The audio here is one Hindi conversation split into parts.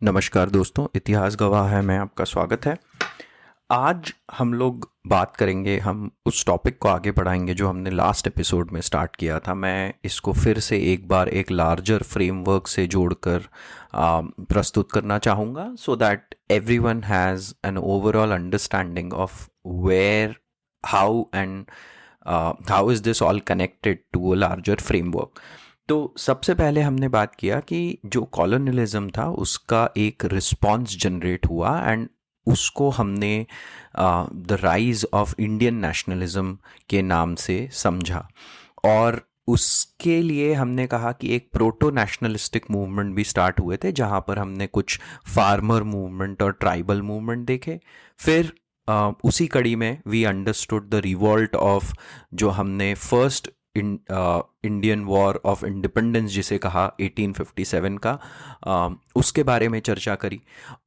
नमस्कार दोस्तों, इतिहास गवाह है मैं आपका स्वागत है। आज हम लोग बात करेंगे, हम उस टॉपिक को आगे बढ़ाएंगे जो हमने लास्ट एपिसोड में स्टार्ट किया था। मैं इसको फिर से एक बार एक लार्जर फ्रेमवर्क से जोड़कर प्रस्तुत करना चाहूँगा, so that everyone has an overall understanding of where, how and how is this all connected to a larger framework. तो सबसे पहले हमने बात किया कि जो कॉलोनियलिज्म था उसका एक रिस्पॉन्स जनरेट हुआ, एंड उसको हमने the rise of Indian nationalism के नाम से समझा। और उसके लिए हमने कहा कि एक प्रोटो नेशनलिस्टिक मूवमेंट भी स्टार्ट हुए थे, जहाँ पर हमने कुछ फार्मर मूवमेंट और ट्राइबल मूवमेंट देखे। फिर उसी कड़ी में we understood the revolt of, जो हमने first Indian war of independence जिसे कहा 1857 का, उसके बारे में चर्चा करी।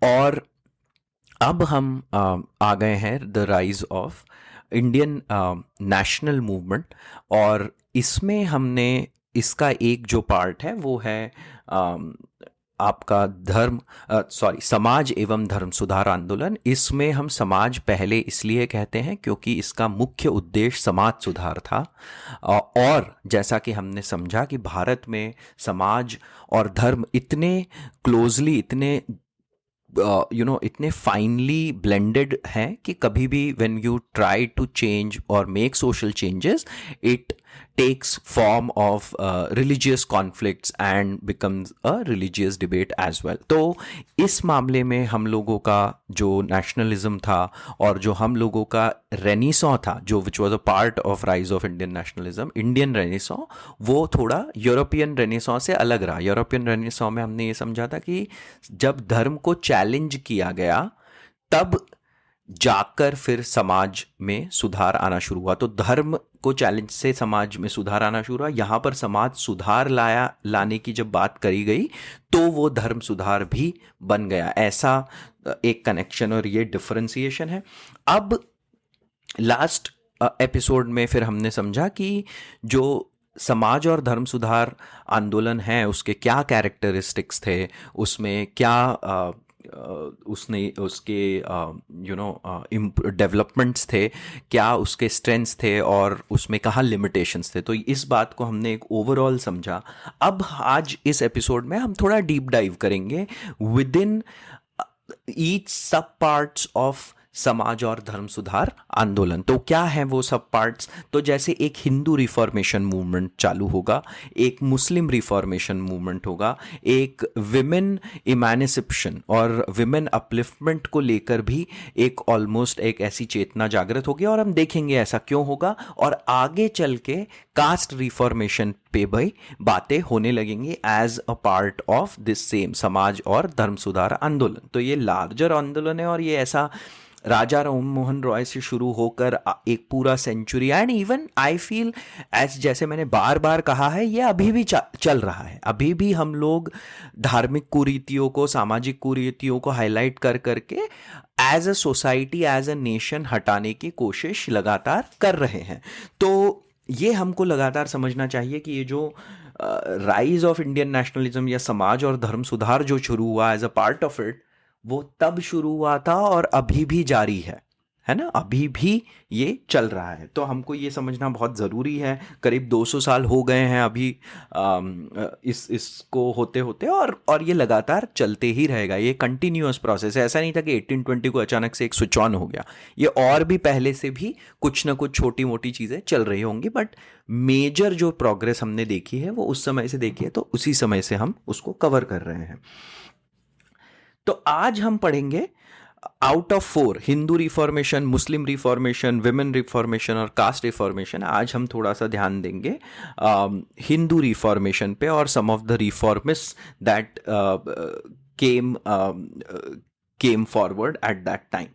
और अब हम आ गए हैं the rise of Indian national movement, और इसमें हमने इसका एक जो पार्ट है वो है आपका समाज एवं धर्म सुधार आंदोलन। इसमें हम समाज पहले इसलिए कहते हैं क्योंकि इसका मुख्य उद्देश्य समाज सुधार था। और जैसा कि हमने समझा कि भारत में समाज और धर्म इतने क्लोजली, इतने इतने फाइनली ब्लेंडेड हैं कि कभी भी when you try to change और make social changes, it takes form of religious conflicts and becomes a religious debate as well। तो इस मामले में हम लोगों का जो नेशनलिज्म था और जो हम लोगों का रेनेसां था, जो which was a part of rise of Indian nationalism, Indian renaissance, वो थोड़ा यूरोपियन रेनेसां से अलग रहा। यूरोपियन रेनेसां में हमने ये समझा था कि जब धर्म को चैलेंज किया गया तब जाकर फिर समाज में सुधार आना शुरू हुआ। तो धर्म को चैलेंज से समाज में सुधार आना शुरू हुआ। यहाँ पर समाज सुधार लाने की जब बात करी गई तो वो धर्म सुधार भी बन गया। ऐसा एक कनेक्शन और ये डिफरेंशिएशन है। अब लास्ट एपिसोड में फिर हमने समझा कि जो समाज और धर्म सुधार आंदोलन है उसके क्या कैरेक्टरिस्टिक्स थे, उसमें क्या उसके डेवलपमेंट्स थे, क्या उसके स्ट्रेंथ्स थे और उसमें कहाँ लिमिटेशंस थे। तो इस बात को हमने एक ओवरऑल समझा। अब आज इस एपिसोड में हम थोड़ा डीप डाइव करेंगे विद इन ईच सब पार्ट्स ऑफ समाज और धर्म सुधार आंदोलन। तो क्या है वो सब पार्ट्स? तो जैसे एक हिंदू रिफॉर्मेशन मूवमेंट चालू होगा, एक मुस्लिम रिफॉर्मेशन मूवमेंट होगा, एक विमेन इमानिसिपेशन और विमेन अपलिफ्टमेंट को लेकर भी एक ऑलमोस्ट एक ऐसी चेतना जागृत होगी, और हम देखेंगे ऐसा क्यों होगा। और आगे चल के कास्ट रिफॉर्मेशन पे भी बातें होने लगेंगी as a part of this same समाज और धर्म सुधार आंदोलन। तो ये लार्जर आंदोलन है, और ये ऐसा राजा राम मोहन रॉय से शुरू होकर एक पूरा century, and even I feel as, जैसे मैंने बार बार कहा है, ये अभी भी चल रहा है। अभी भी हम लोग धार्मिक कुरीतियों को, सामाजिक कुरीतियों को हाईलाइट कर करके as a society, as a nation हटाने की कोशिश लगातार कर रहे हैं। तो ये हमको लगातार समझना चाहिए कि ये जो राइज ऑफ इंडियन नेशनलिज्म या समाज और धर्म सुधार जो शुरू हुआ as a part of it, वो तब शुरू हुआ था और अभी भी जारी है ना, अभी भी ये चल रहा है। तो हमको ये समझना बहुत ज़रूरी है। करीब 200 साल हो गए हैं अभी इसको होते होते, और ये लगातार चलते ही रहेगा। ये कंटिन्यूअस प्रोसेस है। ऐसा नहीं था कि 1820 को अचानक से एक स्विच ऑन हो गया। ये और भी पहले से भी कुछ ना कुछ छोटी मोटी चीज़ें चल रही होंगी, बट मेजर जो प्रोग्रेस हमने देखी है वो उस समय से देखी है, तो उसी समय से हम उसको कवर कर रहे हैं। तो आज हम पढ़ेंगे out of 4, Hindu reformation, Muslim reformation, women reformation और कास्ट रिफॉर्मेशन। आज हम थोड़ा सा ध्यान देंगे हिंदू रिफॉर्मेशन पे और some of the reformist that came forward at that time.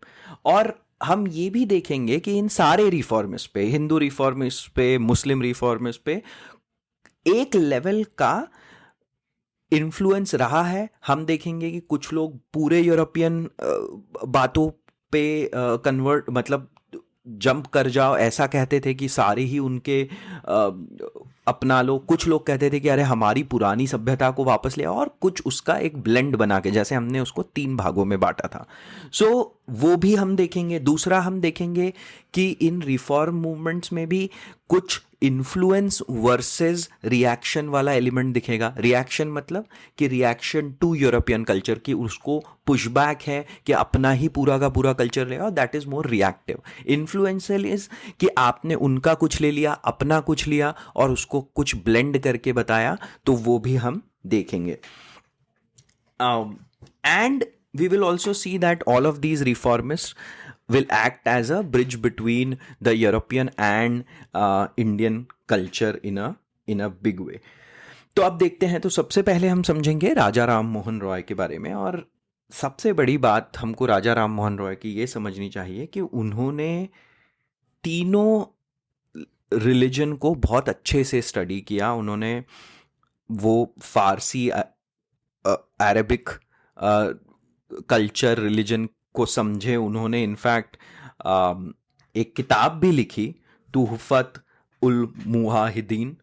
और हम ये भी देखेंगे कि इन सारे रिफॉर्मिस्ट पे, हिंदू रिफॉर्मिस्ट पे, मुस्लिम रिफॉर्मिस्ट पे एक लेवल का इन्फ्लुएंस रहा है। हम देखेंगे कि कुछ लोग पूरे यूरोपियन बातों पे मतलब जंप कर जाओ, ऐसा कहते थे कि सारे ही उनके अपना लो, कुछ लोग कहते थे कि अरे हमारी पुरानी सभ्यता को वापस ले आओ, और कुछ उसका एक ब्लेंड बना के, जैसे हमने उसको 3 भागों में बांटा था। सो वो भी हम देखेंगे। दूसरा हम देखेंगे कि इन रिफॉर्म मूवमेंट्स में भी कुछ इन्फ्लुएंस वर्सेस रिएक्शन वाला एलिमेंट दिखेगा। रिएक्शन मतलब कि रिएक्शन टू यूरोपियन कल्चर, की उसको पुशबैक है कि अपना ही पूरा का पूरा कल्चर लेगा, that is more reactive. Influential is कि आपने उनका कुछ ले लिया, अपना कुछ लिया और उसको कुछ ब्लेंड करके बताया, तो वो भी हम देखेंगे। And we will also see that all of these reformists will act as a bridge between the European and Indian culture in a big way. तो अब देखते हैं। तो सबसे पहले हम समझेंगे राजा राम मोहन रॉय के बारे में। और सबसे बड़ी बात हमको राजा राम मोहन रॉय की ये समझनी चाहिए कि उन्होंने तीनों रिलीजन को बहुत अच्छे से स्टडी किया। उन्होंने वो फारसी, अरबिक कल्चर, रिलीजन को समझे। उन्होंने इनफैक्ट एक किताब भी लिखी, Tuhfat ul Muwahhidin,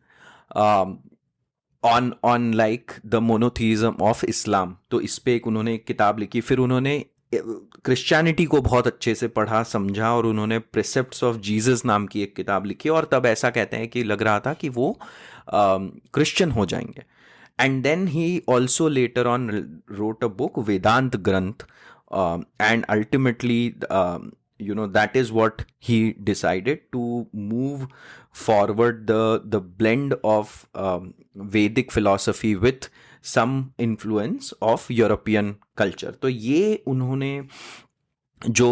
on like the monotheism of Islam. तो इस पे उन्होंने एक किताब लिखी। फिर उन्होंने क्रिश्चियनिटी को बहुत अच्छे से पढ़ा, समझा, और उन्होंने प्रिसेप्ट्स ऑफ जीसस नाम की एक किताब लिखी। और तब ऐसा कहते हैं कि लग रहा था कि वो क्रिश्चियन हो जाएंगे। And then he also later on wrote a book, Vedant Granth, and ultimately, that is what he decided to move forward the blend of Vedic philosophy with some influence of European culture. तो ये उन्होंने जो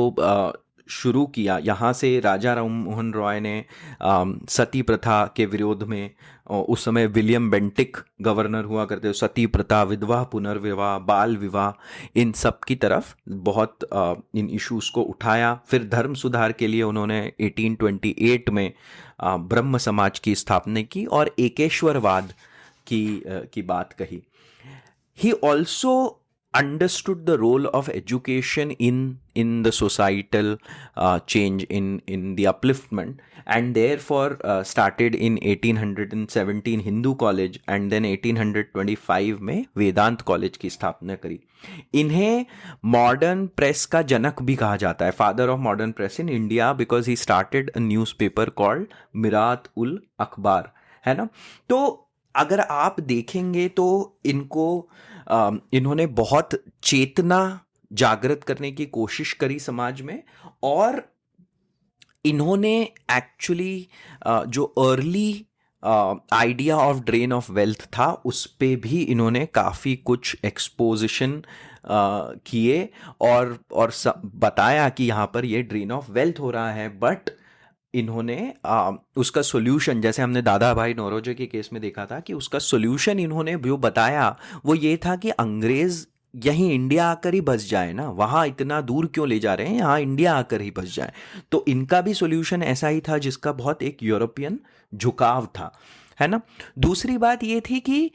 शुरू किया, यहाँ से राजा राम मोहन रॉय ने सती प्रथा के विरोध में, उस समय विलियम बेंटिक गवर्नर हुआ करते, सती प्रथा, विधवा पुनर्विवाह, बाल विवाह, इन सब की तरफ बहुत इन इश्यूज़ को उठाया। फिर धर्म सुधार के लिए उन्होंने 1828 में ब्रह्म समाज की स्थापना की और एकेश्वरवाद की बात कही। He also understood the role of education in the societal change, in the upliftment, and therefore started in 1817 Hindu College, and then 1825 में वेदांत कॉलेज की स्थापना करी। इन्हें मॉडर्न प्रेस का जनक भी कहा जाता है, father of modern press in India, because he started a newspaper called Mirat ul Akhbar, है ना। तो अगर आप देखेंगे तो इन्होंने बहुत चेतना जागृत करने की कोशिश करी समाज में, और इन्होंने एक्चुअली जो early idea of drain of wealth था उस पे भी इन्होंने काफ़ी कुछ एक्सपोजिशन किए और बताया कि यहाँ पर ये ड्रेन ऑफ वेल्थ हो रहा है। बट इन्होंने उसका सोल्यूशन, जैसे हमने दादा भाई नौरोजी के केस में देखा था, कि उसका सोल्यूशन इन्होंने जो बताया वो ये था कि अंग्रेज़ यहीं इंडिया आकर ही बस जाए ना, वहाँ इतना दूर क्यों ले जा रहे हैं, यहाँ इंडिया आकर ही बस जाए। तो इनका भी सोल्यूशन ऐसा ही था जिसका बहुत एक यूरोपियन झुकाव था, है ना। दूसरी बात ये थी कि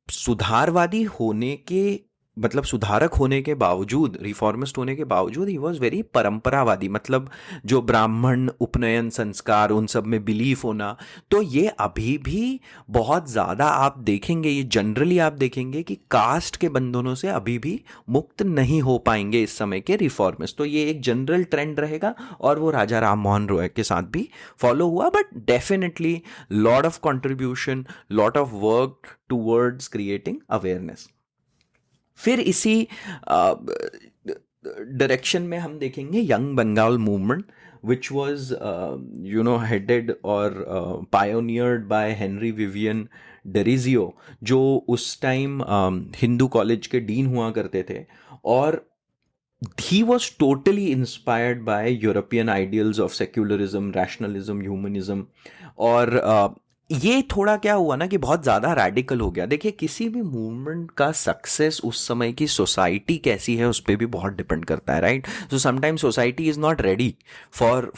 सुधारवादी होने के मतलब सुधारक होने के बावजूद, रिफॉर्मिस्ट होने के बावजूद, ही वॉज वेरी परंपरावादी, मतलब जो ब्राह्मण उपनयन संस्कार उन सब में बिलीफ होना। तो ये अभी भी बहुत ज़्यादा आप देखेंगे, ये जनरली आप देखेंगे कि कास्ट के बंधनों से अभी भी मुक्त नहीं हो पाएंगे इस समय के रिफॉर्मिस्ट। तो ये एक जनरल ट्रेंड रहेगा और वो राजा राम मोहन रॉय के साथ भी फॉलो हुआ। But definitely lot of contribution, lot of work towards creating awareness. फिर इसी डायरेक्शन में हम देखेंगे young Bengal movement, which was headed और pioneered by Henry Vivian Derozio, जो उस टाइम हिंदू कॉलेज के डीन हुआ करते थे। और he was totally inspired by European ideals of secularism, rationalism, humanism। और ये थोड़ा क्या हुआ ना कि बहुत ज़्यादा रैडिकल हो गया। देखिए, किसी भी मूवमेंट का सक्सेस उस समय की सोसाइटी कैसी है उस पर भी बहुत डिपेंड करता है, right. So sometimes society is not ready for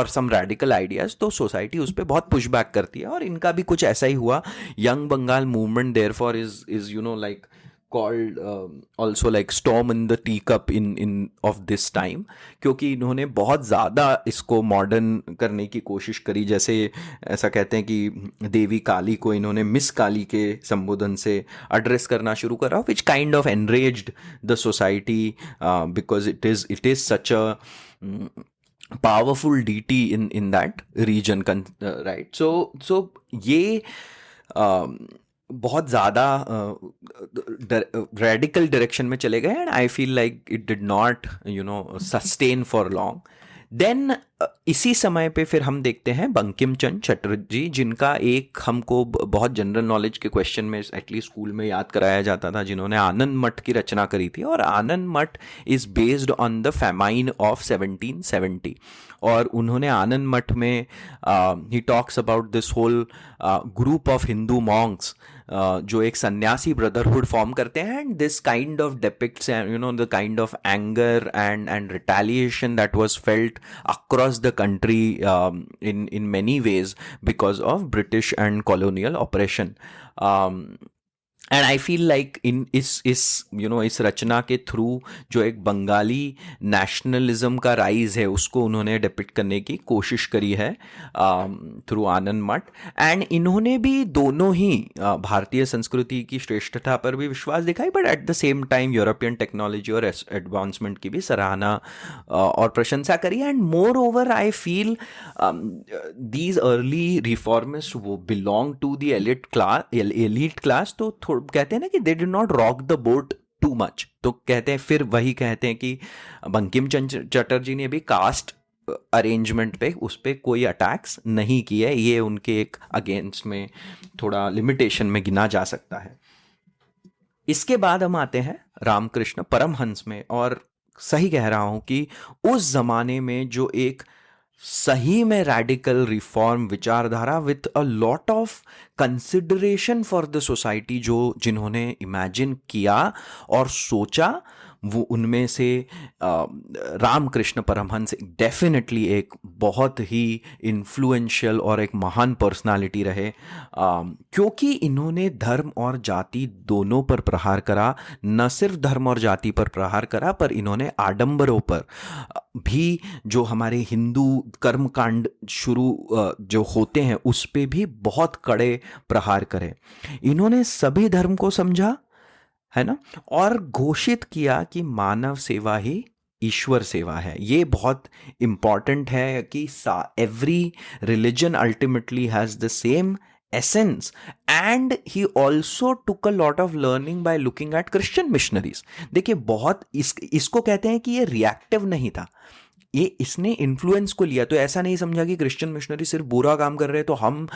some radical ideas, तो सोसाइटी उस पर बहुत पुशबैक करती है, और इनका भी कुछ ऐसा ही हुआ। Young Bengal movement therefore is like called also like storm in the teacup in of this time, क्योंकि इन्होंने बहुत ज़्यादा इसको मॉडर्न करने की कोशिश करी। जैसे ऐसा कहते हैं कि देवी काली को इन्होंने मिस काली के संबोधन से एड्रेस करना शुरू करा, which kind of enraged the society because it is such a powerful deity in that region, right? So ये बहुत ज़्यादा रेडिकल डायरेक्शन में चले गए, and I feel like it did not sustain for long. Then इसी समय पे फिर हम देखते हैं बंकिम चंद्र चटर्जी, जिनका एक हमको बहुत जनरल नॉलेज के क्वेश्चन में एटलीस्ट स्कूल में याद कराया जाता था, जिन्होंने आनंद मठ की रचना करी थी। और Anand Math is based on the famine of 1770, और उन्होंने आनंद मठ में ही talks about this whole group of Hindu monks जो एक सन्यासी ब्रदरहुड फॉर्म करते हैं, and this kind of depicts the kind of anger and retaliation that was felt across the country in many ways because of British and colonial oppression. And I feel like इस रचना के थ्रू जो एक बंगाली नेशनलिज्म का राइज है उसको उन्होंने डिपिक्ट करने की कोशिश करी है थ्रू आनंद मठ। एंड इन्होंने भी दोनों ही भारतीय संस्कृति की श्रेष्ठता पर भी विश्वास दिखाई, but at the same time European technology और एडवांसमेंट की भी सराहना और प्रशंसा करी। And moreover I feel these early reformist वो belong to the elite class, तो कहते हैं ना कि they did not rock the boat too much. तो कहते हैं, फिर वही कहते हैं कि बंकिम चंद्र चटर्जी ने भी कास्ट अरेंजमेंट पे उस पर कोई अटैक्स नहीं किए, ये उनके एक अगेंस्ट में थोड़ा लिमिटेशन में गिना जा सकता है। इसके बाद हम आते हैं रामकृष्ण परमहंस में, और सही कह रहा हूं कि उस जमाने में जो एक सही में रैडिकल रिफॉर्म विचारधारा with a lot of consideration for the society जो जिन्होंने इमेजिन किया और सोचा, वो उनमें से रामकृष्ण परमहंस डेफिनेटली एक बहुत ही इन्फ्लुएंशियल और एक महान पर्सनालिटी रहे, क्योंकि इन्होंने धर्म और जाति दोनों पर प्रहार करा। न सिर्फ धर्म और जाति पर प्रहार करा, पर इन्होंने आडंबरों पर भी, जो हमारे हिंदू कर्मकांड शुरू जो होते हैं उस पे भी बहुत कड़े प्रहार करे। इन्होंने सभी धर्म को समझा, है ना, और घोषित किया कि मानव सेवा ही ईश्वर सेवा है। ये बहुत इंपॉर्टेंट है कि every religion ultimately has the same essence, and he also took a lot of learning by looking at Christian missionaries. देखिए, बहुत इसको कहते हैं कि ये रिएक्टिव नहीं था, ये इसने इन्फ्लुएंस को लिया। तो ऐसा नहीं समझा कि क्रिश्चियन मिशनरी सिर्फ बुरा काम कर रहे हैं तो हम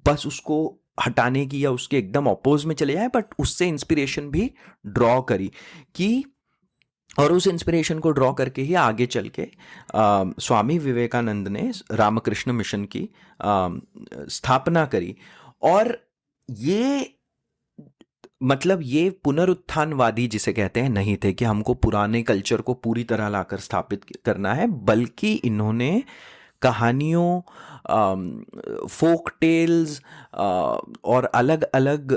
बस उसको हटाने की या उसके एकदम अपोज में चले जाए, बट उससे इंस्पिरेशन भी ड्रॉ करी कि, और उस इंस्पिरेशन को ड्रॉ करके ही आगे चल के स्वामी विवेकानंद ने रामकृष्ण मिशन की स्थापना करी। और ये मतलब ये पुनरुत्थानवादी जिसे कहते हैं नहीं थे कि हमको पुराने कल्चर को पूरी तरह लाकर स्थापित करना है, बल्कि इन्होंने कहानियों, फोक टेल्स और अलग अलग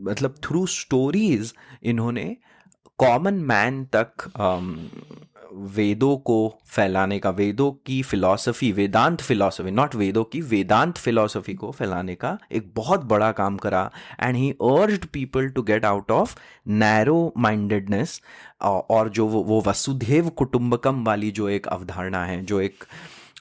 मतलब थ्रू स्टोरीज इन्होंने कॉमन मैन तक वेदों को फैलाने का, वेदों की फिलॉसफी, वेदांत फिलॉसफी, नॉट वेदों की, वेदांत फिलॉसफी को फैलाने का एक बहुत बड़ा काम करा। And he urged people to get out of narrow mindedness, और जो वो वसुधैव कुटुंबकम वाली जो एक अवधारणा है, जो एक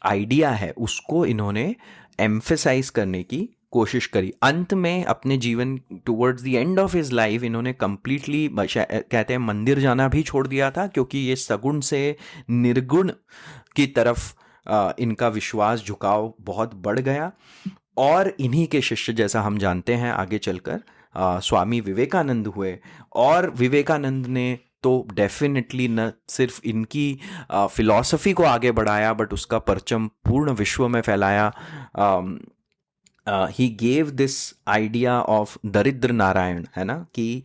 आइडिया है, उसको इन्होंने एम्फेसाइज करने की कोशिश करी। अंत में अपने जीवन towards the end of his life इन्होंने कंप्लीटली कहते हैं मंदिर जाना भी छोड़ दिया था, क्योंकि ये सगुण से निर्गुण की तरफ इनका विश्वास झुकाव बहुत बढ़ गया। और इन्हीं के शिष्य, जैसा हम जानते हैं, आगे चलकर स्वामी विवेकानंद हुए। और विवेकानंद ने तो डेफिनेटली न सिर्फ इनकी फिलॉसफी को आगे बढ़ाया, बट उसका परचम पूर्ण विश्व में फैलाया। He gave this idea of दरिद्र नारायण, है ना, कि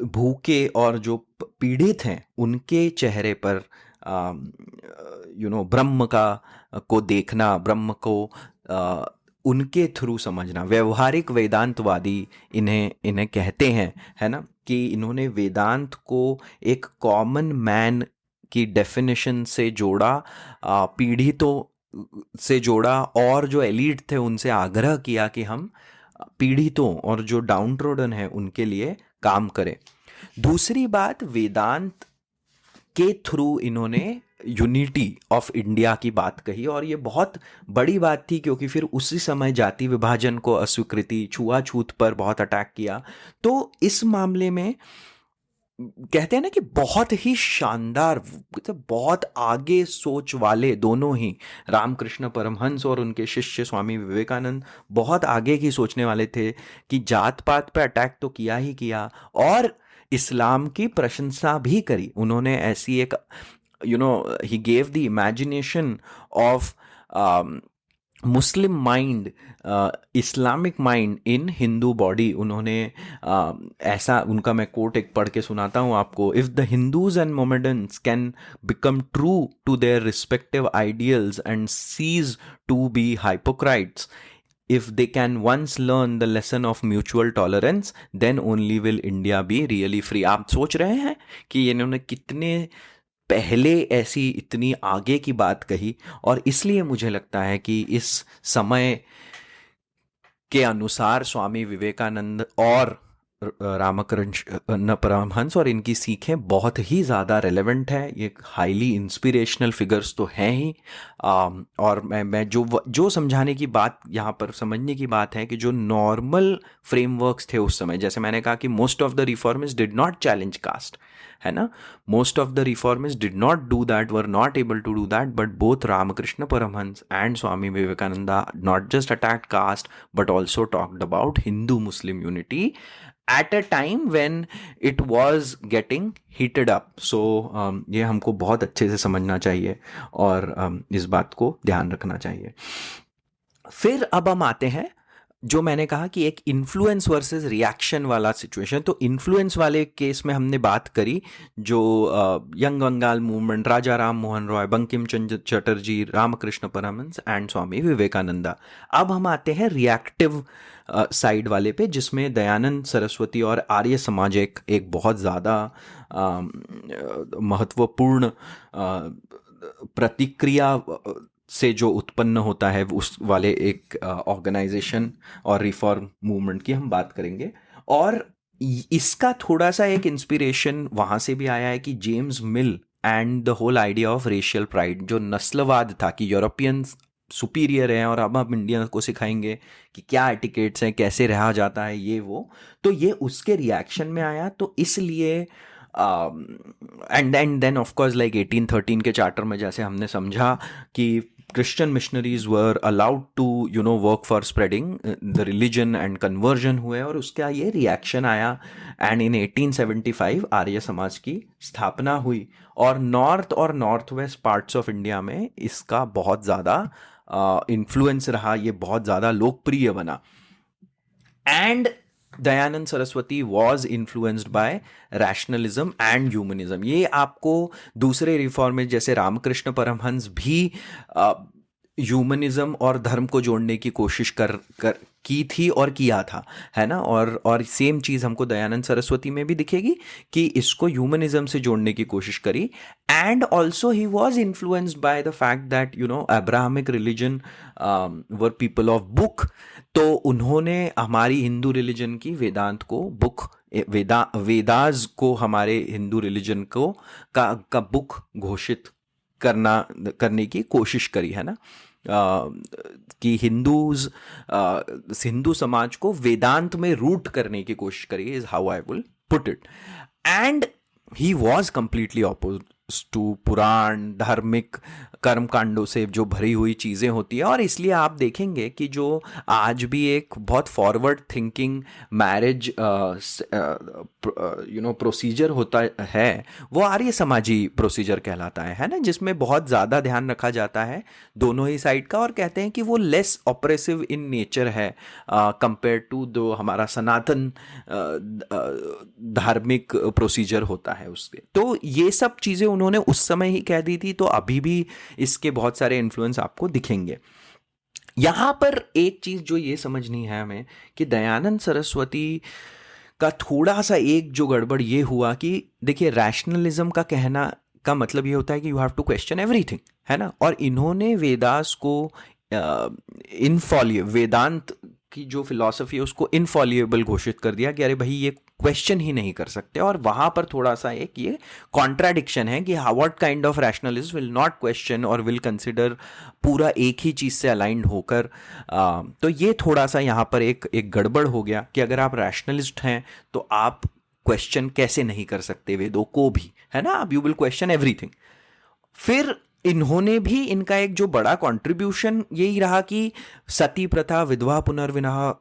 भूखे और जो पीड़ित हैं उनके चेहरे पर ब्रह्म को देखना, ब्रह्म को उनके थ्रू समझना। व्यवहारिक वेदांतवादी इन्हें इन्हें कहते हैं, है ना, कि इन्होंने वेदांत को एक कॉमन मैन की डेफिनेशन से जोड़ा, पीड़ितों से जोड़ा, और जो एलीट थे उनसे आग्रह किया कि हम पीड़ितों और जो डाउन ट्रोडन है उनके लिए काम करें। दूसरी बात, वेदांत के थ्रू इन्होंने यूनिटी ऑफ इंडिया की बात कही, और ये बहुत बड़ी बात थी क्योंकि फिर उसी समय जाति विभाजन को अस्वीकृति, छुआछूत पर बहुत अटैक किया। तो इस मामले में कहते हैं ना कि बहुत ही शानदार, मतलब बहुत आगे सोच वाले दोनों ही, रामकृष्ण परमहंस और उनके शिष्य स्वामी विवेकानंद बहुत आगे की सोचने वाले थे कि जात पात पे अटैक तो किया ही किया, और इस्लाम की प्रशंसा भी करी उन्होंने। ऐसी एक he gave the imagination of Muslim mind, Islamic mind in Hindu body. उन्होंने ऐसा, उनका मैं कोट एक पढ़ के सुनाता हूँ आपको। If the Hindus and Mohammedans can become true to their respective ideals and cease to be hypocrites, if they can once learn the lesson of mutual tolerance, then only will India be really free। आप सोच रहे हैं कि इन्होंने कितने पहले ऐसी इतनी आगे की बात कही, और इसलिए मुझे लगता है कि इस समय के अनुसार स्वामी विवेकानंद और रामकृष्ण परमहंस और इनकी सीखें बहुत ही ज़्यादा रेलेवेंट है। ये हाईली इंस्पिरेशनल फिगर्स तो हैं ही, और मैं जो समझाने की बात यहाँ पर, समझने की बात है कि जो नॉर्मल फ्रेमवर्क्स थे उस समय, जैसे मैंने कहा कि most of the reformist did not challenge caste, है ना, most of the reformist did not do that, were not able to do that, but both Ramakrishna Paramhans and Swami Vivekananda not just attacked caste but also talked about Hindu Muslim unity at a time when it was getting heated up। So ये हमको बहुत अच्छे से समझना चाहिए और इस बात को ध्यान रखना चाहिए। फिर अब हम आते हैं, जो मैंने कहा कि एक इन्फ्लुएंस वर्सेस रिएक्शन वाला सिचुएशन। तो इन्फ्लुएंस वाले केस में हमने बात करी जो young Bengal movement, Raja Ram Mohan Roy, Bankim Chandra Chatterjee, Ramakrishna Paramhans and Swami Vivekananda. अब हम आते हैं रिएक्टिव साइड वाले पे, जिसमें दयानंद सरस्वती और आर्य समाज एक बहुत ज़्यादा महत्वपूर्ण प्रतिक्रिया से जो उत्पन्न होता है उस वाले एक ऑर्गेनाइजेशन और रिफॉर्म मूवमेंट की हम बात करेंगे। और इसका थोड़ा सा एक इंस्पिरेशन वहाँ से भी आया है कि James Mill and the whole idea of racial pride, जो नस्लवाद था कि यूरोपियंस सुपीरियर हैं और अब हम इंडियन को सिखाएंगे कि क्या एटिकेट्स हैं, कैसे रहा जाता है, ये वो, तो ये उसके रिएक्शन में आया। तो इसलिए and then of course like 1813 के चार्टर में जैसे हमने समझा कि Christian missionaries were allowed to work for spreading the religion and conversion हुए, और उसका ये रिएक्शन आया एंड इन 1875 आर्य समाज की स्थापना हुई, और नॉर्थ और north west parts of India में इसका बहुत ज़्यादा इन्फ्लुएंस रहा, ये बहुत ज़्यादा लोकप्रिय बना। And Dayanand Saraswati was influenced by rationalism and humanism. ये आपको दूसरे रिफॉर्मिस्ट जैसे रामकृष्ण परमहंस भी ह्यूमनिज्म और धर्म को जोड़ने की कोशिश की थी और किया था, है ना, और सेम चीज़ हमको दयानंद सरस्वती में भी दिखेगी कि इसको ह्यूमनिज्म से जोड़ने की कोशिश करी। And also he was influenced by the fact that Abrahamic religion were people of book. तो उन्होंने हमारी हिंदू रिलीजन की वेदांत को बुक, वेदास को हमारे हिंदू रिलीजन को का बुक घोषित करने की कोशिश करी, है ना, कि हिंदू समाज को वेदांत में रूट करने की कोशिश करी, is how I will put it. And he was completely oppose to Purana, धार्मिक कर्मकांडों से जो भरी हुई चीज़ें होती है। और इसलिए आप देखेंगे कि जो आज भी एक बहुत फॉरवर्ड थिंकिंग मैरिज प्रोसीजर होता है वो आर्य समाजी प्रोसीजर कहलाता है ना, जिसमें बहुत ज़्यादा ध्यान रखा जाता है दोनों ही साइड का, और कहते हैं कि वो लेस ऑपरेसिव इन नेचर है कंपेयर टू जो हमारा सनातन धार्मिक प्रोसीजर होता है उसके। तो ये सब चीज़ें उन्होंने उस समय ही कह दी थी, तो अभी भी इसके बहुत सारे इन्फ्लुएंस आपको दिखेंगे। यहाँ पर एक चीज़ जो ये समझनी है हमें कि दयानंद सरस्वती का थोड़ा सा एक जो गड़बड़ ये हुआ कि देखिए, रैशनलिज्म का कहना का मतलब ये होता है कि you have to question everything, है ना। और इन्होंने वेदास को वेदांत की जो फिलॉसफी है उसको इनफॉलिएबल घोषित कर दिया कि अरे भाई ये क्वेश्चन ही नहीं कर सकते। और वहाँ पर थोड़ा सा एक ये कॉन्ट्राडिक्शन है कि what kind of rationalist will not question और विल कंसिडर पूरा एक ही चीज़ से अलाइंड होकर। तो ये थोड़ा सा यहाँ पर एक गड़बड़ हो गया कि अगर आप रैशनलिस्ट हैं तो आप क्वेश्चन कैसे नहीं कर सकते वेदों को भी, है ना। आप यू विल क्वेश्चन एवरीथिंग। फिर इन्होंने भी, इनका एक जो बड़ा कंट्रीब्यूशन यही रहा कि सती प्रथा, विधवा पुनर्विवाह,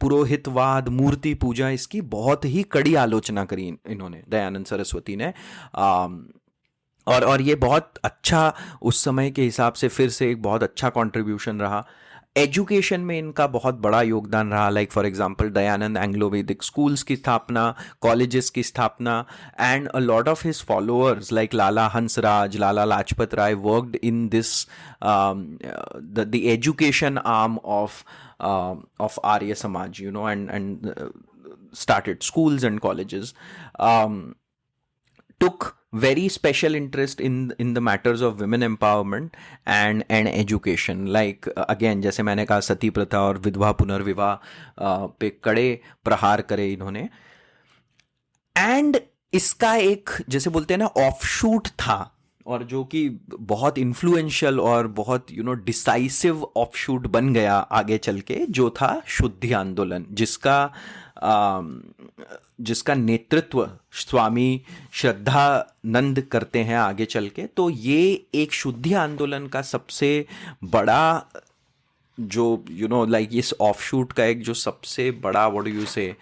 पुरोहितवाद, मूर्ति पूजा, इसकी बहुत ही कड़ी आलोचना करी इन्होंने, दयानंद सरस्वती ने। और ये बहुत अच्छा उस समय के हिसाब से फिर से एक बहुत अच्छा कंट्रीब्यूशन रहा। एजुकेशन में इनका बहुत बड़ा योगदान रहा, like for example Dayanand Anglo Vedic schools की स्थापना, कॉलेजेस की स्थापना, and a lot of his followers like Lala Hansraj, Lala Lajpat Rai worked in this the education arm of Arya Samaj, you know, and started schools and colleges. Took very special interest in the matters of women empowerment and education, like again जैसे मैंने कहा सती प्रथा और विधवा पुनर्विवाह पे कड़े प्रहार करे इन्होंने। एंड इसका एक जैसे बोलते हैं ना ऑफशूट था, और जो कि बहुत इन्फ्लुएंशियल और बहुत डिसाइसिव ऑफशूट बन गया आगे चल के, जो था शुद्धि आंदोलन, जिसका नेतृत्व स्वामी श्रद्धानंद करते हैं आगे चल के। तो ये एक शुद्धि आंदोलन का सबसे बड़ा जो लाइक इस ऑफशूट का एक जो सबसे बड़ा व्हाट डू यू से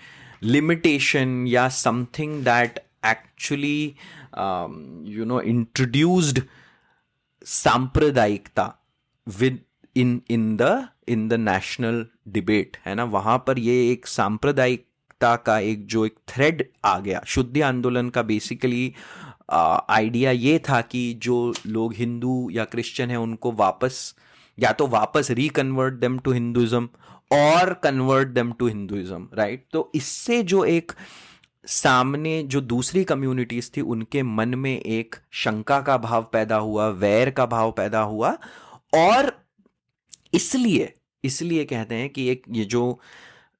लिमिटेशन या समथिंग दैट एक्चुअली इंट्रोड्यूस्ड सांप्रदायिकता with in the national debate, है ना। वहां पर ये एक सांप्रदायिकता का एक थ्रेड आ गया। शुद्धि आंदोलन का बेसिकली आइडिया ये था कि जो लोग हिंदू या क्रिश्चियन हैं उनको वापस रिकन्वर्ट देम टू हिंदुइज्म और convert them to Hinduism, right. तो इससे जो एक सामने जो दूसरी कम्युनिटीज थी उनके मन में एक शंका का भाव पैदा हुआ, वैर का भाव पैदा हुआ। और इसलिए कहते हैं कि एक ये जो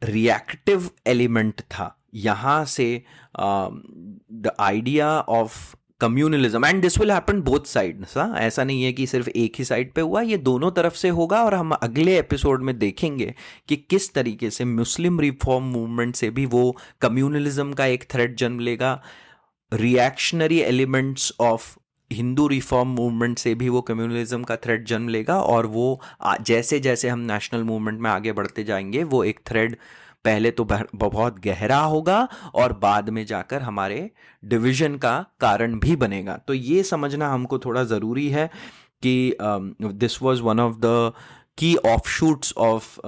रिएक्टिव एलिमेंट था यहां से the idea of communalism, and this will happen both sides, ऐसा नहीं है कि सिर्फ एक ही साइड पे हुआ, ये दोनों तरफ से होगा। और हम अगले एपिसोड में देखेंगे कि किस तरीके से मुस्लिम रिफॉर्म मूवमेंट से भी वो कम्युनलिज्म का एक थ्रेड जन्म लेगा, reactionary elements of Hindu reform movement से भी वो कम्युनलिज्म का थ्रेड जन्म लेगा। और वो जैसे जैसे हम नेशनल मूवमेंट में आगे बढ़ते जाएंगे वो एक थ्रेड पहले तो बहुत गहरा होगा और बाद में जाकर हमारे डिवीजन का कारण भी बनेगा। तो ये समझना हमको थोड़ा ज़रूरी है कि this was one of the key offshoots of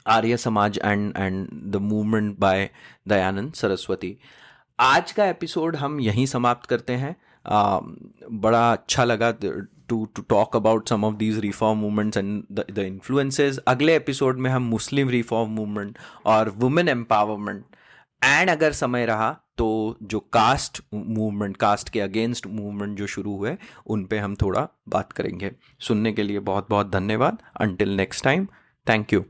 Arya Samaj and the movement by Dayanand Saraswati. आज का एपिसोड हम यहीं समाप्त करते हैं। बड़ा अच्छा लगा to talk about some of these reform movements and the influences. अगले एपिसोड में हम मुस्लिम रिफॉर्म मूवमेंट और वुमेन एम्पावरमेंट एंड अगर समय रहा तो जो कास्ट मूवमेंट, कास्ट के अगेंस्ट मूवमेंट जो शुरू हुए उन पे हम थोड़ा बात करेंगे। सुनने के लिए बहुत बहुत धन्यवाद। Until next time, thank you.